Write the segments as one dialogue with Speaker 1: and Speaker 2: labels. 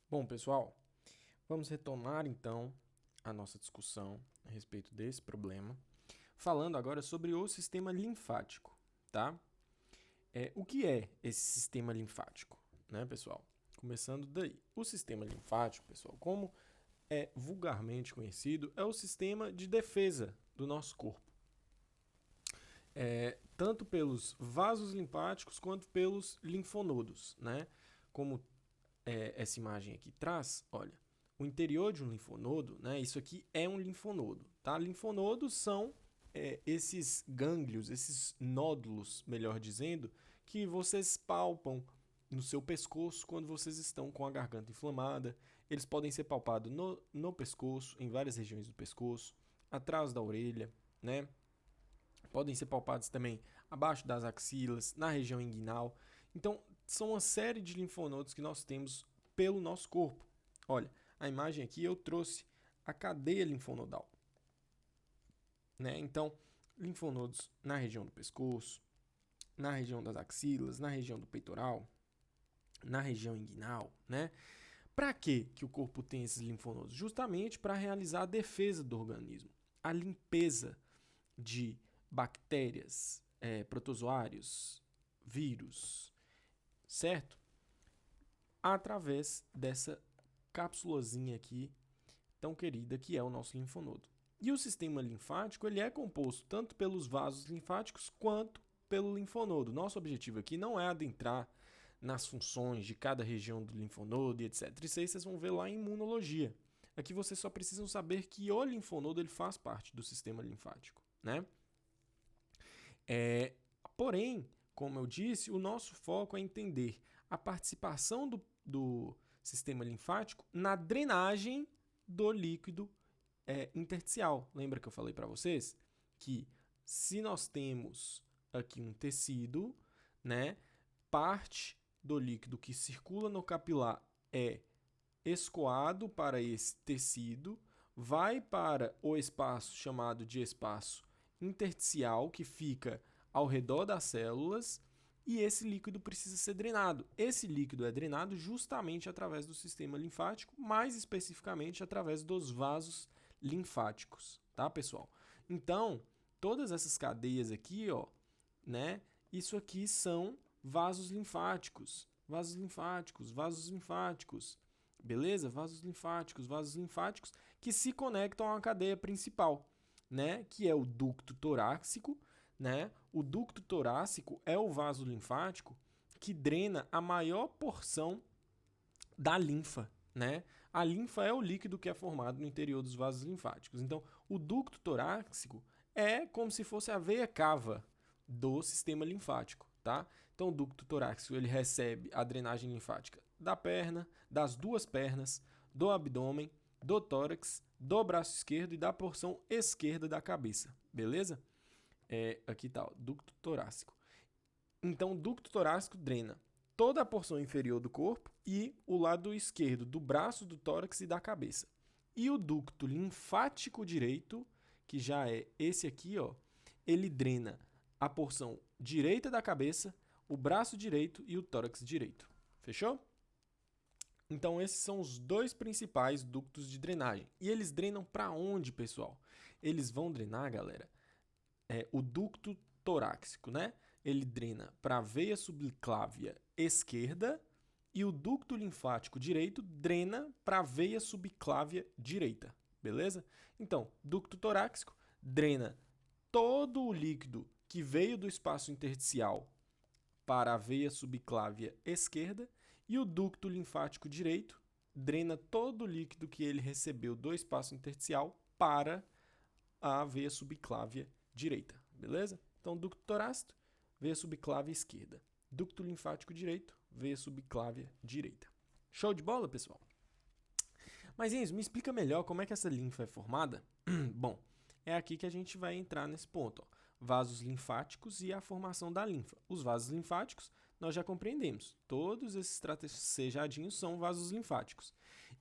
Speaker 1: Bom, pessoal, vamos retomar então a nossa discussão a respeito desse problema, falando agora sobre o sistema linfático, tá? O que é esse sistema linfático, né, pessoal? Começando daí. O sistema linfático, pessoal, como é vulgarmente conhecido, é o sistema de defesa do nosso corpo. Tanto pelos vasos linfáticos quanto pelos linfonodos, né? Como essa imagem aqui traz, olha, o interior de um linfonodo, né? Isso aqui é um linfonodo, tá? Linfonodos são esses gânglios, esses nódulos, melhor dizendo, que vocês palpam no seu pescoço quando vocês estão com a garganta inflamada. Eles podem ser palpados no pescoço, em várias regiões do pescoço, atrás da orelha, né? Podem ser palpados também abaixo das axilas, na região inguinal. Então, são uma série de linfonodos que nós temos pelo nosso corpo. Olha, a imagem aqui eu trouxe a cadeia linfonodal, né? Então, linfonodos na região do pescoço, na região das axilas, na região do peitoral, na região inguinal, né? Para que o corpo tem esses linfonodos? Justamente para realizar a defesa do organismo, a limpeza de bactérias, protozoários, vírus, certo? Através dessa cápsulazinha aqui, tão querida, que é o nosso linfonodo. E o sistema linfático ele é composto tanto pelos vasos linfáticos quanto pelo linfonodo. Nosso objetivo aqui não é adentrar nas funções de cada região do linfonodo e etc. Isso aí vocês vão ver lá em imunologia. Aqui vocês só precisam saber que o linfonodo ele faz parte do sistema linfático, né? Porém, como eu disse, o nosso foco é entender a participação do sistema linfático na drenagem do líquido intersticial. Lembra que eu falei para vocês que se nós temos aqui um tecido, né, parte do líquido que circula no capilar é escoado para esse tecido, vai para o espaço chamado de espaço intersticial, que fica ao redor das células, e esse líquido precisa ser drenado. Esse líquido é drenado justamente através do sistema linfático, mais especificamente através dos vasos linfáticos, tá, pessoal? Então, todas essas cadeias aqui, ó, né? Isso aqui são vasos linfáticos, vasos linfáticos, vasos linfáticos. Beleza? Vasos linfáticos que se conectam à cadeia principal, né? Que é o ducto torácico, né? O ducto torácico é o vaso linfático que drena a maior porção da linfa, né? A linfa é o líquido que é formado no interior dos vasos linfáticos. Então, o ducto torácico é como se fosse a veia cava do sistema linfático, tá? Então, o ducto torácico ele recebe a drenagem linfática da perna, das duas pernas, do abdômen, do tórax, do braço esquerdo e da porção esquerda da cabeça, beleza? Aqui tá, ó, ducto torácico. Então, o ducto torácico drena toda a porção inferior do corpo e o lado esquerdo do braço, do tórax e da cabeça. E o ducto linfático direito, que já é esse aqui, ó, ele drena a porção direita da cabeça, o braço direito e o tórax direito. Fechou? Então, esses são os dois principais ductos de drenagem. E eles drenam para onde, pessoal? Eles vão drenar, galera, o ducto torácico, né? Ele drena para a veia subclávia esquerda e o ducto linfático direito drena para a veia subclávia direita, beleza? Então, ducto torácico drena todo o líquido que veio do espaço intersticial para a veia subclávia esquerda e o ducto linfático direito drena todo o líquido que ele recebeu do espaço intersticial para a veia subclávia direita, beleza? Então, ducto torácico, veia subclávia esquerda. Ducto linfático direito, veia subclávia direita. Show de bola, pessoal? Mas, Enzo, me explica melhor como é que essa linfa é formada? Bom, é aqui que a gente vai entrar nesse ponto. Ó. Vasos linfáticos e a formação da linfa. Os vasos linfáticos nós já compreendemos. Todos esses tracejadinhos são vasos linfáticos.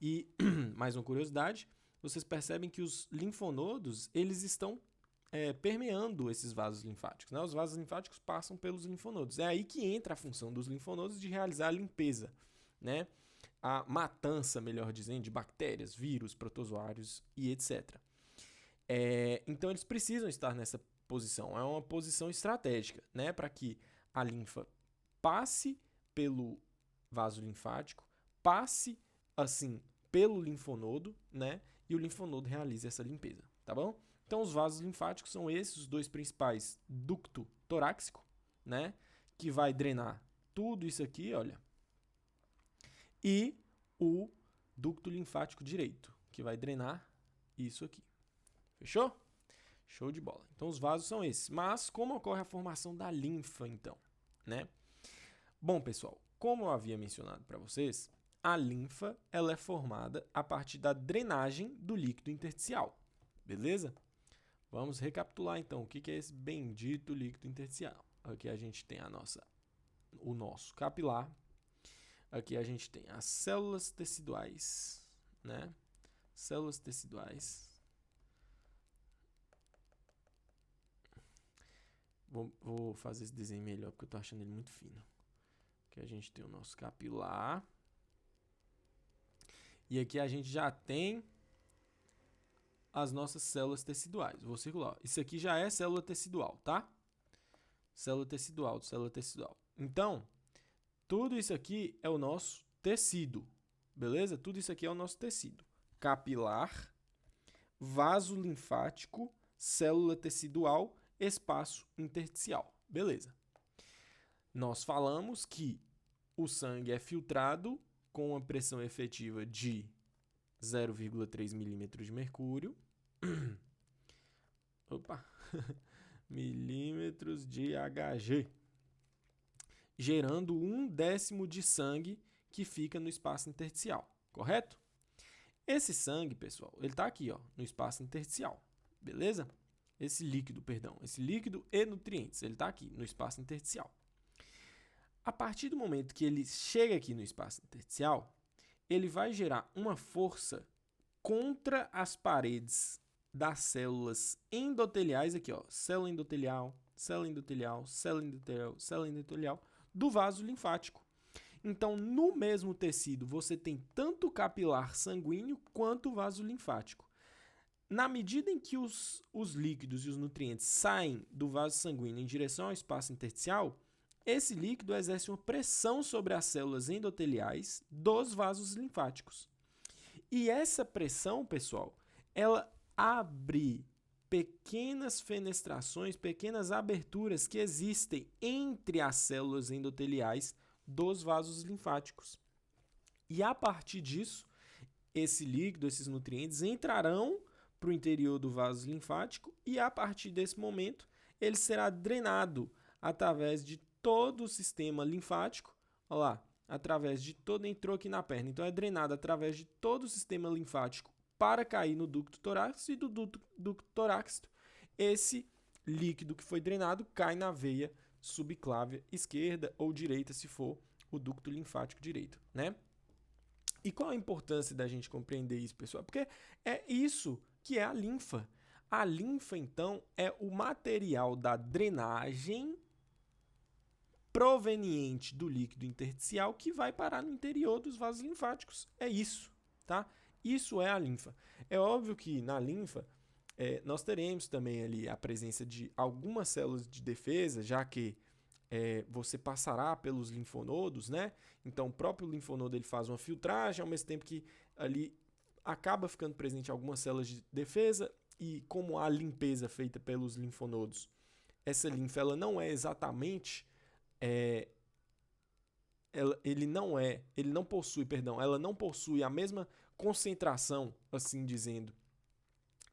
Speaker 1: E, mais uma curiosidade, vocês percebem que os linfonodos eles estão permeando esses vasos linfáticos. Né? Os vasos linfáticos passam pelos linfonodos. É aí que entra a função dos linfonodos de realizar a limpeza. Né? a matança, melhor dizendo, de bactérias, vírus, protozoários e etc. Então, eles precisam estar nessa posição. É uma posição estratégica, né? Para que a linfa passe pelo vaso linfático, passe, assim, pelo linfonodo, né? E o linfonodo realize essa limpeza, tá bom? Então, os vasos linfáticos são esses, os dois principais: ducto torácico, né? Que vai drenar tudo isso aqui, olha. E o ducto linfático direito, que vai drenar isso aqui. Fechou? Show de bola. Então, os vasos são esses. Mas como ocorre a formação da linfa, então, né? Bom, pessoal, como eu havia mencionado para vocês, a linfa ela é formada a partir da drenagem do líquido intersticial. Beleza? Vamos recapitular, então, o que é esse bendito líquido intersticial. Aqui a gente tem o nosso capilar. Aqui a gente tem as células teciduais, né? Células teciduais. Vou fazer esse desenho melhor, porque eu estou achando ele muito fino. Aqui a gente tem o nosso capilar. E aqui a gente já tem as nossas células teciduais. Vou circular. Isso aqui já é célula tecidual, tá? Célula tecidual, célula tecidual. Então, tudo isso aqui é o nosso tecido, beleza? Tudo isso aqui é o nosso tecido. Capilar, vaso linfático, célula tecidual, espaço intersticial, beleza? Nós falamos que o sangue é filtrado com uma pressão efetiva de 0,3 milímetros de mercúrio. Opa! Milímetros de Hg. Gerando 1/10 de sangue que fica no espaço intersticial, correto? Esse sangue, pessoal, ele está aqui, ó, no espaço intersticial, beleza? Esse líquido e nutrientes, ele está aqui no espaço intersticial. A partir do momento que ele chega aqui no espaço intersticial, ele vai gerar uma força contra as paredes das células endoteliais, aqui, ó, célula endotelial, célula endotelial, célula endotelial, célula endotelial, do vaso linfático. Então, no mesmo tecido, você tem tanto o capilar sanguíneo quanto o vaso linfático. Na medida em que os líquidos e os nutrientes saem do vaso sanguíneo em direção ao espaço intersticial, esse líquido exerce uma pressão sobre as células endoteliais dos vasos linfáticos. E essa pressão, pessoal, ela abre pequenas fenestrações, pequenas aberturas que existem entre as células endoteliais dos vasos linfáticos. E a partir disso, esse líquido, esses nutrientes entrarão para o interior do vaso linfático e a partir desse momento ele será drenado através de todo o sistema linfático. Olha lá, através de todo, entrou aqui na perna, então é drenado através de todo o sistema linfático para cair no ducto torácico e do ducto torácico esse líquido que foi drenado cai na veia subclávia esquerda ou direita, se for o ducto linfático direito, né? E qual a importância da gente compreender isso, pessoal? Porque é isso que é a linfa. A linfa, então, é o material da drenagem proveniente do líquido intersticial que vai parar no interior dos vasos linfáticos. É isso, tá? Isso é a linfa. É óbvio que na linfa nós teremos também ali a presença de algumas células de defesa, já que você passará pelos linfonodos, né? Então, o próprio linfonodo ele faz uma filtragem, ao mesmo tempo que ali acaba ficando presente algumas células de defesa e como a limpeza feita pelos linfonodos, essa linfa ela não é exatamente ela não possui a mesma concentração, assim dizendo,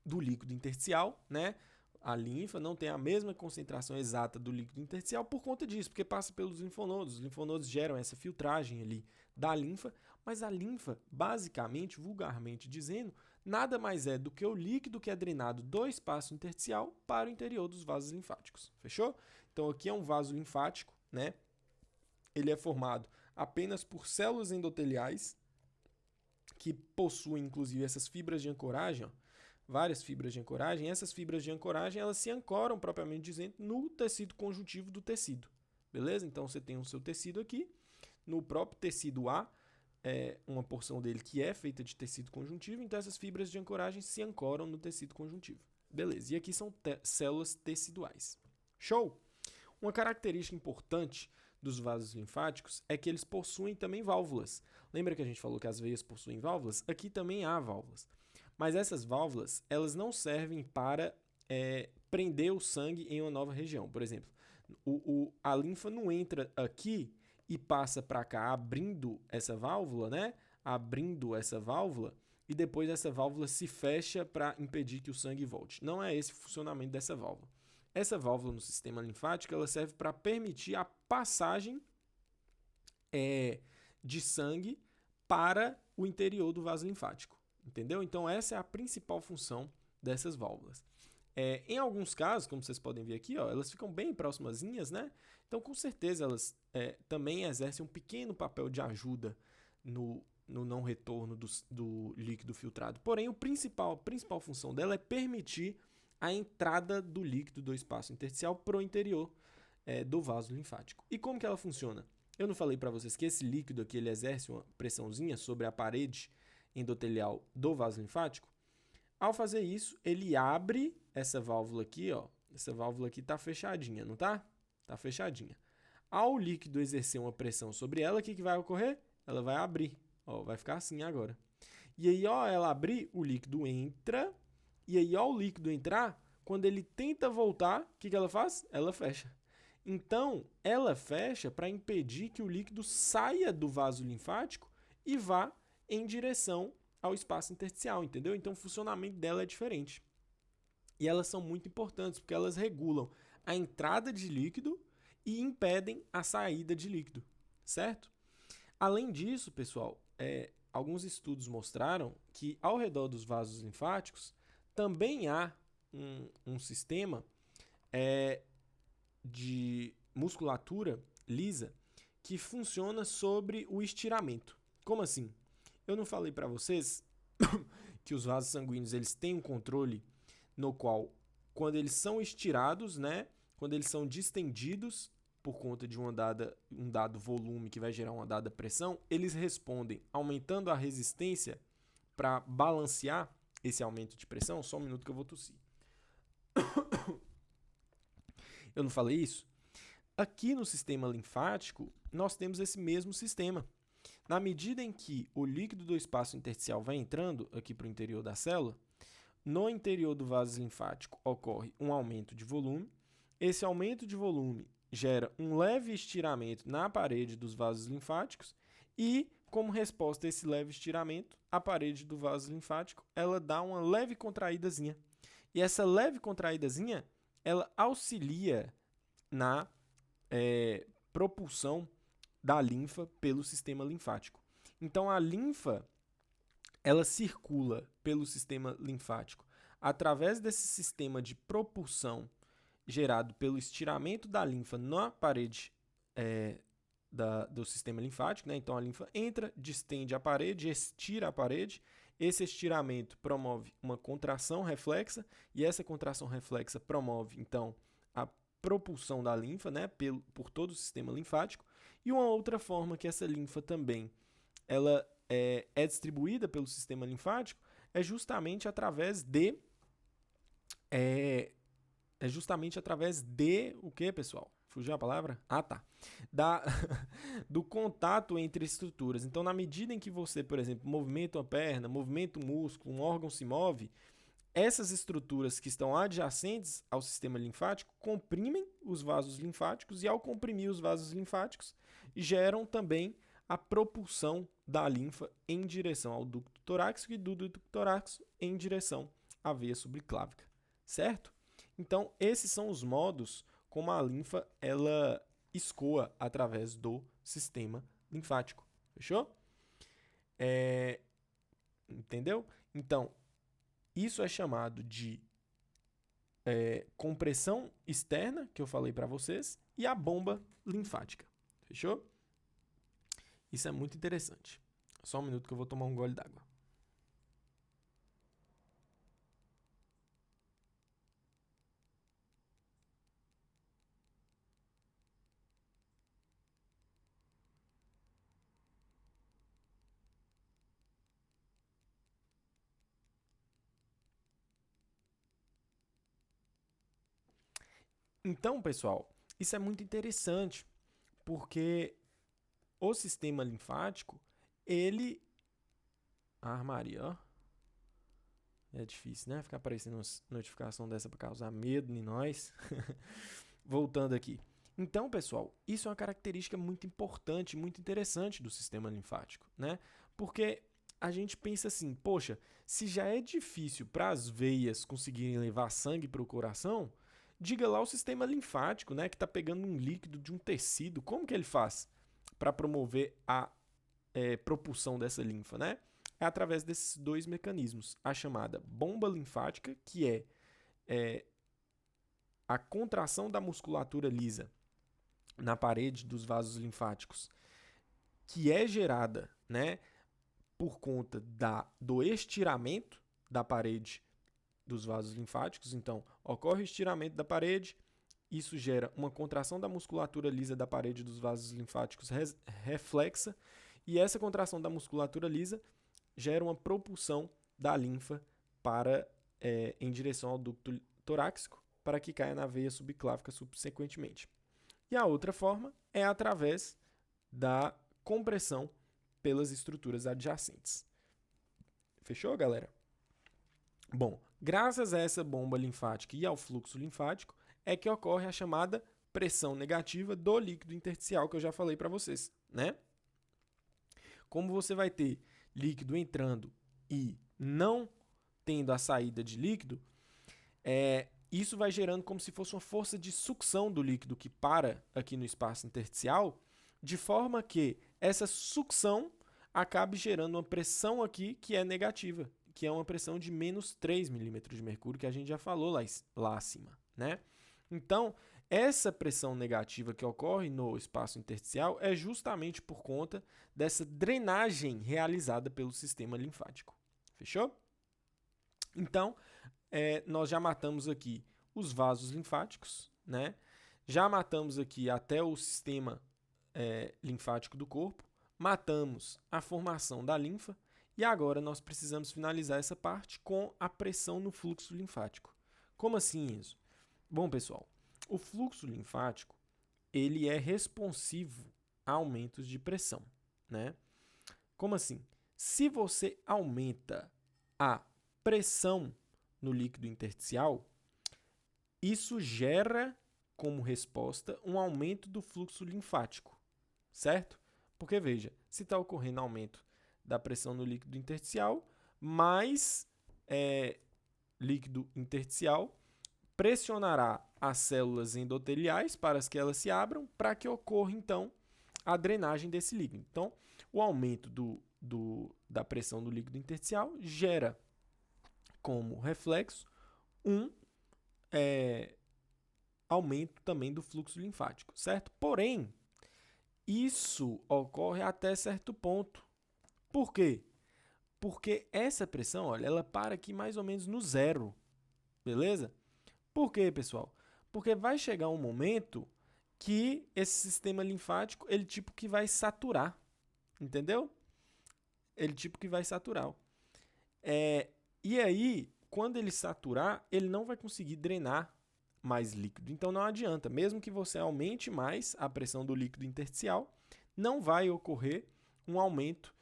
Speaker 1: do líquido intersticial, né? A linfa não tem a mesma concentração exata do líquido intersticial por conta disso, porque passa pelos linfonodos. Os linfonodos geram essa filtragem ali da linfa, mas a linfa, basicamente, vulgarmente dizendo, nada mais é do que o líquido que é drenado do espaço intersticial para o interior dos vasos linfáticos. Fechou? Então aqui é um vaso linfático, né? Ele é formado apenas por células endoteliais que possuem, inclusive, essas fibras de ancoragem, ó, várias fibras de ancoragem. Essas fibras de ancoragem, elas se ancoram, propriamente dizendo, no tecido conjuntivo do tecido. Beleza? Então, você tem o seu tecido aqui. No próprio tecido A, uma porção dele que é feita de tecido conjuntivo, então essas fibras de ancoragem se ancoram no tecido conjuntivo. Beleza, e aqui são células teciduais. Show? Uma característica importante dos vasos linfáticos é que eles possuem também válvulas. Lembra que a gente falou que as veias possuem válvulas? Aqui também há válvulas. Mas essas válvulas, elas não servem para prender o sangue em uma nova região. Por exemplo, a linfa não entra aqui e passa para cá abrindo essa válvula, né? Abrindo essa válvula e depois essa válvula se fecha para impedir que o sangue volte. Não é esse o funcionamento dessa válvula. Essa válvula no sistema linfático ela serve para permitir a passagem de sangue para o interior do vaso linfático. Entendeu? Então, essa é a principal função dessas válvulas. Em alguns casos, como vocês podem ver aqui, ó, elas ficam bem próximazinhas, né? Então, com certeza, elas também exercem um pequeno papel de ajuda no não retorno do líquido filtrado. Porém, a principal função dela é permitir a entrada do líquido do espaço intersticial para o interior do vaso linfático. E como que ela funciona? Eu não falei para vocês que esse líquido aqui ele exerce uma pressãozinha sobre a parede endotelial do vaso linfático? Ao fazer isso, ele abre essa válvula aqui, ó. Essa válvula aqui está fechadinha, não tá? Está fechadinha. Ao líquido exercer uma pressão sobre ela, o que vai ocorrer? Ela vai abrir. Ó, vai ficar assim agora. E aí, ó, ela abrir, o líquido entra. E aí, ao líquido entrar, quando ele tenta voltar, o que ela faz? Ela fecha. Então, ela fecha para impedir que o líquido saia do vaso linfático e vá em direção ao espaço intersticial, entendeu? Então, o funcionamento dela é diferente. E elas são muito importantes, porque elas regulam a entrada de líquido e impedem a saída de líquido, certo? Além disso, pessoal, alguns estudos mostraram que ao redor dos vasos linfáticos também há um sistema de musculatura lisa que funciona sobre o estiramento. Como assim? Eu não falei para vocês que os vasos sanguíneos eles têm um controle no qual, quando eles são estirados, né, quando eles são distendidos por conta de um dado volume que vai gerar uma dada pressão, eles respondem aumentando a resistência para balancear esse aumento de pressão. Só um minuto que eu vou tossir. Eu não falei isso? Aqui no sistema linfático, nós temos esse mesmo sistema. Na medida em que o líquido do espaço intersticial vai entrando aqui para o interior da célula, no interior do vaso linfático ocorre um aumento de volume. Esse aumento de volume gera um leve estiramento na parede dos vasos linfáticos e, como resposta a esse leve estiramento, a parede do vaso linfático ela dá uma leve contraídazinha. E essa leve contraídazinha ela auxilia na propulsão da linfa pelo sistema linfático. Então, a linfa ela circula pelo sistema linfático através desse sistema de propulsão gerado pelo estiramento da linfa na parede do sistema linfático, né? Então, a linfa entra, distende a parede, estira a parede. Esse estiramento promove uma contração reflexa e essa contração reflexa promove, então, a propulsão da linfa, né? Por todo o sistema linfático. E uma outra forma que essa linfa também ela é distribuída pelo sistema linfático é justamente através de o que, pessoal? Fugiu a palavra? Ah, tá. Do contato entre estruturas. Então, na medida em que você, por exemplo, movimenta uma perna, movimenta um músculo, um órgão se move, essas estruturas que estão adjacentes ao sistema linfático comprimem os vasos linfáticos e, ao comprimir os vasos linfáticos, geram também a propulsão da linfa em direção ao ducto torácico e do ducto torácico em direção à veia subclávica, certo? Então, esses são os modos como a linfa ela escoa através do sistema linfático. Fechou? Entendeu? Então, isso é chamado de compressão externa, que eu falei para vocês, e a bomba linfática. Fechou? Isso é muito interessante. Só um minuto que eu vou tomar um gole d'água. Então, pessoal, isso é muito interessante, porque o sistema linfático, ele... Ah, Maria, ó. É difícil, né? Ficar aparecendo uma notificação dessa para causar medo em nós. Voltando aqui. Então, pessoal, isso é uma característica muito importante, muito interessante do sistema linfático, né? Porque a gente pensa assim, poxa, se já é difícil para as veias conseguirem levar sangue para o coração, diga lá o sistema linfático, né, que está pegando um líquido de um tecido, como que ele faz para promover a propulsão dessa linfa, né? É através desses dois mecanismos, a chamada bomba linfática, que é a contração da musculatura lisa na parede dos vasos linfáticos, que é gerada, né, por conta do estiramento da parede dos vasos linfáticos. Então, ocorre o estiramento da parede, isso gera uma contração da musculatura lisa da parede dos vasos linfáticos reflexa, e essa contração da musculatura lisa gera uma propulsão da linfa em direção ao ducto torácico, para que caia na veia subclávica subsequentemente. E a outra forma é através da compressão pelas estruturas adjacentes. Fechou, galera? Bom, graças a essa bomba linfática e ao fluxo linfático é que ocorre a chamada pressão negativa do líquido intersticial, que eu já falei para vocês, né? Como você vai ter líquido entrando e não tendo a saída de líquido, isso vai gerando como se fosse uma força de sucção do líquido que para aqui no espaço intersticial, de forma que essa sucção acabe gerando uma pressão aqui que é negativa, que é uma pressão de menos 3 milímetros de mercúrio, que a gente já falou lá acima, né? Então, essa pressão negativa que ocorre no espaço intersticial é justamente por conta dessa drenagem realizada pelo sistema linfático. Fechou? Então, nós já matamos aqui os vasos linfáticos, né? Já matamos aqui até o sistema linfático do corpo, matamos a formação da linfa e agora nós precisamos finalizar essa parte com a pressão no fluxo linfático. Como assim, Enzo? Bom, pessoal, o fluxo linfático ele é responsivo a aumentos de pressão, né? Como assim? Se você aumenta a pressão no líquido intersticial, isso gera como resposta um aumento do fluxo linfático, certo? Porque, veja, se está ocorrendo aumento da pressão no líquido intersticial, mais líquido intersticial pressionará as células endoteliais para que elas se abram, para que ocorra, então, a drenagem desse líquido. Então, o aumento da pressão do líquido intersticial gera como reflexo aumento também do fluxo linfático, certo? Porém, isso ocorre até certo ponto. Por quê? Porque essa pressão, olha, ela para aqui mais ou menos no zero, beleza? Por quê, pessoal? Porque vai chegar um momento que esse sistema linfático, ele tipo que vai saturar, entendeu? Ele tipo que vai saturar. E aí, quando ele saturar, ele não vai conseguir drenar mais líquido. Então não adianta, mesmo que você aumente mais a pressão do líquido intersticial, não vai ocorrer um aumento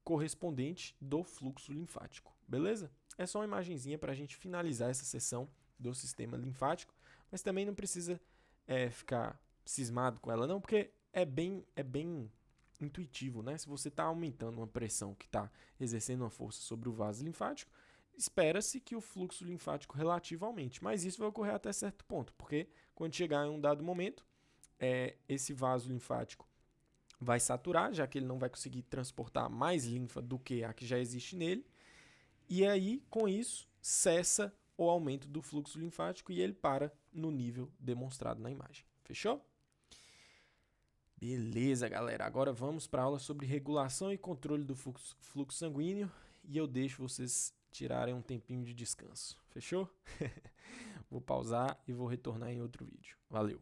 Speaker 1: correspondente do fluxo linfático, beleza? É só uma imagenzinha para a gente finalizar essa sessão do sistema linfático, mas também não precisa ficar cismado com ela não, porque é bem intuitivo, né? Se você está aumentando uma pressão que está exercendo uma força sobre o vaso linfático, espera-se que o fluxo linfático relativo aumente, mas isso vai ocorrer até certo ponto, porque quando chegar em um dado momento, esse vaso linfático vai saturar, já que ele não vai conseguir transportar mais linfa do que a que já existe nele, e aí, com isso, cessa o aumento do fluxo linfático e ele para no nível demonstrado na imagem. Fechou? Beleza, galera. Agora vamos para a aula sobre regulação e controle do fluxo sanguíneo e eu deixo vocês tirarem um tempinho de descanso. Fechou? Vou pausar e vou retornar em outro vídeo. Valeu!